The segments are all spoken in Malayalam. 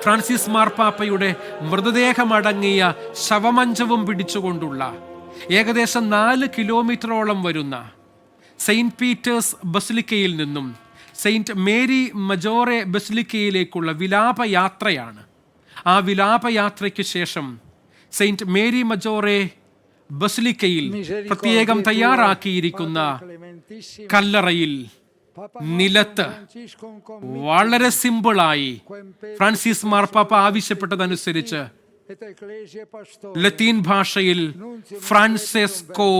ഫ്രാൻസിസ് മാർപ്പാപ്പയുടെ മൃതദേഹമടങ്ങിയ ശവമഞ്ചവും പിടിച്ചുകൊണ്ടുള്ള ഏകദേശം 4 കിലോമീറ്ററോളം വരുന്ന സെയിൻറ്റ് പീറ്റേഴ്സ് ബസിലിക്കയിൽ നിന്നും സെയിൻറ്റ് മേരി മജോറെ ബസിലിക്കയിലേക്കുള്ള വിലാപയാത്രയാണ്. ആ വിലാപയാത്രയ്ക്ക് ശേഷം സെയിൻറ്റ് മേരി മജോറെ ബസിലിക്കയിൽ പ്രത്യേകം തയ്യാറാക്കിയിരിക്കുന്ന കല്ലറയിൽ നിലത്ത് വളരെ സിമ്പിളായി ഫ്രാൻസിസ് മാർപ്പാപ്പ ആവശ്യപ്പെട്ടതനുസരിച്ച് ലത്തീൻ ഭാഷയിൽ ഫ്രാൻസെസ്കോ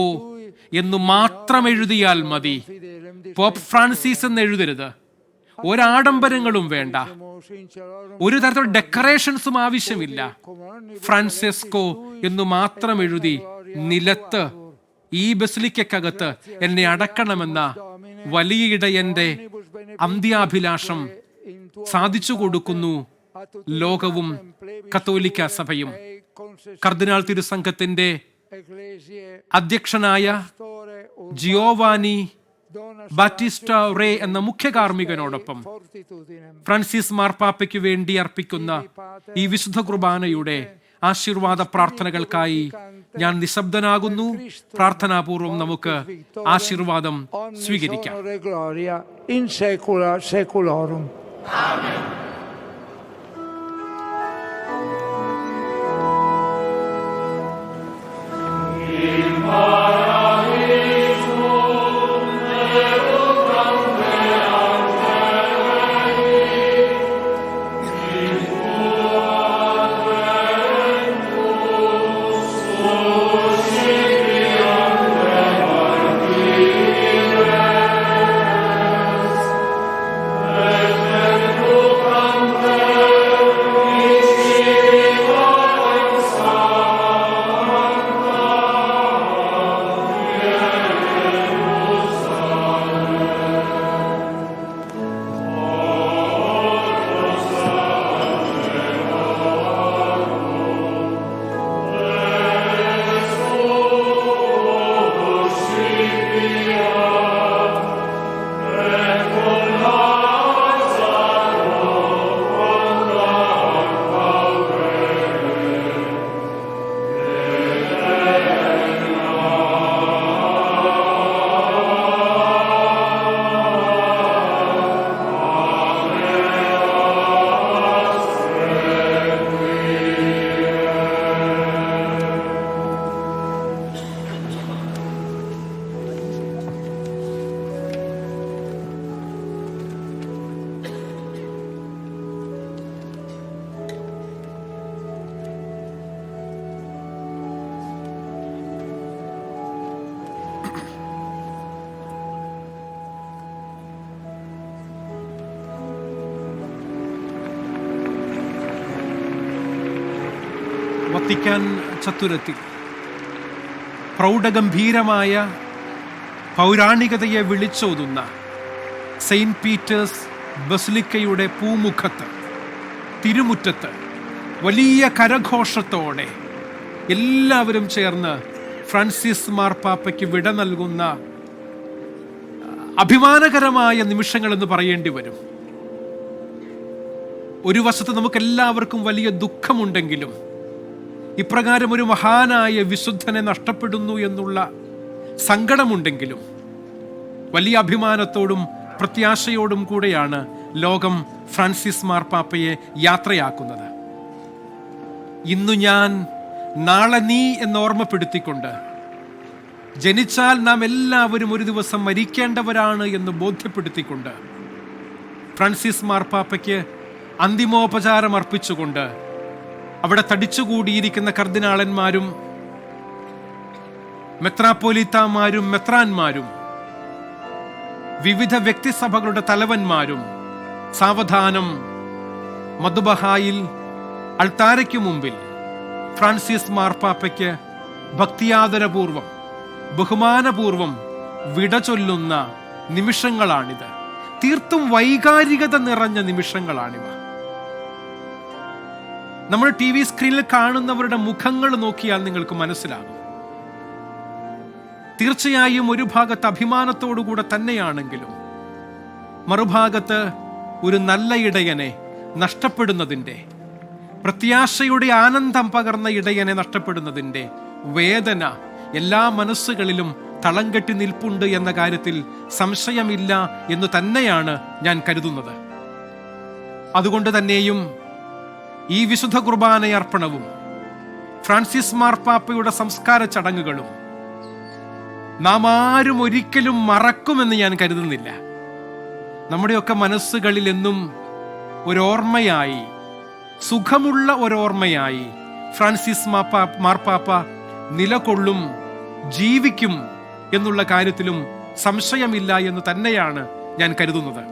എന്ന് മാത്രം എഴുതിയാൽ മതി. പോപ്പ് ഫ്രാൻസിസ് എന്ന് എഴുതരുത്. ഒരാഡംബരങ്ങളും വേണ്ട, ഒരു തരത്തിലുള്ള ഡെക്കറേഷൻസും ആവശ്യമില്ല. ഫ്രാൻസെസ്കോ എന്ന് മാത്രം എഴുതി നിലത്ത് ഈ ബസിലിക്കകത്ത് എന്നെ അടക്കണമെന്ന വലിയ ഇടയന്റെ അന്ത്യാഭിലാഷം സാധിച്ചു കൊടുക്കുന്നു ലോകവും കത്തോലിക്ക സഭയും. കർദിനാൾ തിരുസംഘത്തിന്റെ അധ്യക്ഷനായ ജിയോവാനി ബാറ്റിസ്റ്റ റേ എന്ന മുഖ്യ കാർമ്മികനോടൊപ്പം ഫ്രാൻസിസ് മാർപ്പാപ്പയ്ക്ക് വേണ്ടി അർപ്പിക്കുന്ന ഈ വിശുദ്ധ കുർബാനയുടെ ആശീർവാദ പ്രാർത്ഥനകൾക്കായി ഞാൻ നിശബ്ദനാകുന്നു. പ്രാർത്ഥനാപൂർവം നമുക്ക് ആശീർവാദം സ്വീകരിക്കാം. വത്തിക്കാൻ ചത്തുരത്തിൽ പ്രൗഢഗംഭീരമായ പൗരാണികതയെ വിളിച്ചോതുന്ന സെയിൻറ്റ് പീറ്റേഴ്സ് ബസിലിക്കയുടെ പൂമുഖത്ത് തിരുമുറ്റത്ത് വലിയ കരഘോഷത്തോടെ എല്ലാവരും ചേർന്ന് ഫ്രാൻസിസ് മാർപ്പാപ്പയ്ക്ക് വിട നൽകുന്ന അഭിമാനകരമായ നിമിഷങ്ങളെന്ന് പറയേണ്ടി വരും. ഒരു വശത്ത് നമുക്കെല്ലാവർക്കും വലിയ ദുഃഖമുണ്ടെങ്കിലും ഇപ്രകാരം ഒരു മഹാനായ വിശുദ്ധനെ നഷ്ടപ്പെടുന്നു എന്നുള്ള സങ്കടമുണ്ടെങ്കിലും വലിയ അഭിമാനത്തോടും പ്രത്യാശയോടും കൂടെയാണ് ലോകം ഫ്രാൻസിസ് മാർപ്പാപ്പയെ യാത്രയാക്കുന്നത്. ഇന്നു ഞാൻ നാളെ നീ എന്ന് ഓർമ്മപ്പെടുത്തിക്കൊണ്ട് ജനിച്ചാൽ നാം എല്ലാവരും ഒരു ദിവസം മരിക്കേണ്ടവരാണ് എന്ന് ബോധ്യപ്പെടുത്തിക്കൊണ്ട് ഫ്രാൻസിസ് മാർപ്പാപ്പയ്ക്ക് അന്തിമോപചാരം അർപ്പിച്ചുകൊണ്ട് അവിടെ തടിച്ചുകൂടിയിരിക്കുന്ന കർദിനാളന്മാരും മെത്രാപ്പോലീത്താമാരും മെത്രാന്മാരും വിവിധ വ്യക്തിസഭകളുടെ തലവന്മാരും സാവധാനം മദ്ബഹായിൽ അൾത്താരയ്ക്കു മുമ്പിൽ ഫ്രാൻസിസ് മാർപ്പാപ്പയ്ക്ക് ഭക്തിയാദരപൂർവം ബഹുമാനപൂർവം വിട ചൊല്ലുന്ന നിമിഷങ്ങളാണിത്. തീർത്തും വൈകാരികത നിറഞ്ഞ നിമിഷങ്ങളാണിവ. നമ്മൾ TV സ്ക്രീനിൽ കാണുന്നവരുടെ മുഖങ്ങൾ നോക്കിയാൽ നിങ്ങൾക്ക് മനസ്സിലാകും. തീർച്ചയായും ഒരു ഭാഗത്ത് അഭിമാനത്തോടുകൂടെ തന്നെയാണെങ്കിലും മറുഭാഗത്ത് ഒരു നല്ല ഇടയനെ നഷ്ടപ്പെടുന്നതിൻ്റെ പ്രത്യാശയുടെ ആനന്ദം പകർന്ന ഇടയനെ നഷ്ടപ്പെടുന്നതിൻ്റെ വേദന എല്ലാ മനസ്സുകളിലും തളം കെട്ടി നിൽപ്പുണ്ട് എന്ന കാര്യത്തിൽ സംശയമില്ല എന്ന് തന്നെയാണ് ഞാൻ കരുതുന്നത്. അതുകൊണ്ട് തന്നെയും ഈ വിശുദ്ധ കുർബാനയർപ്പണവും ഫ്രാൻസിസ് മാർപ്പാപ്പയുടെ സംസ്കാര ചടങ്ങുകളും നാം ആരും ഒരിക്കലും മറക്കുമെന്ന് ഞാൻ കരുതുന്നില്ല. നമ്മുടെയൊക്കെ മനസ്സുകളിൽ എന്നും ഒരോർമ്മയായി, സുഖമുള്ള ഒരോർമ്മയായി ഫ്രാൻസിസ് മാർപ്പാപ്പ നിലകൊള്ളും, ജീവിക്കും എന്നുള്ള കാര്യത്തിലും സംശയമില്ല എന്ന് തന്നെയാണ് ഞാൻ കരുതുന്നത്.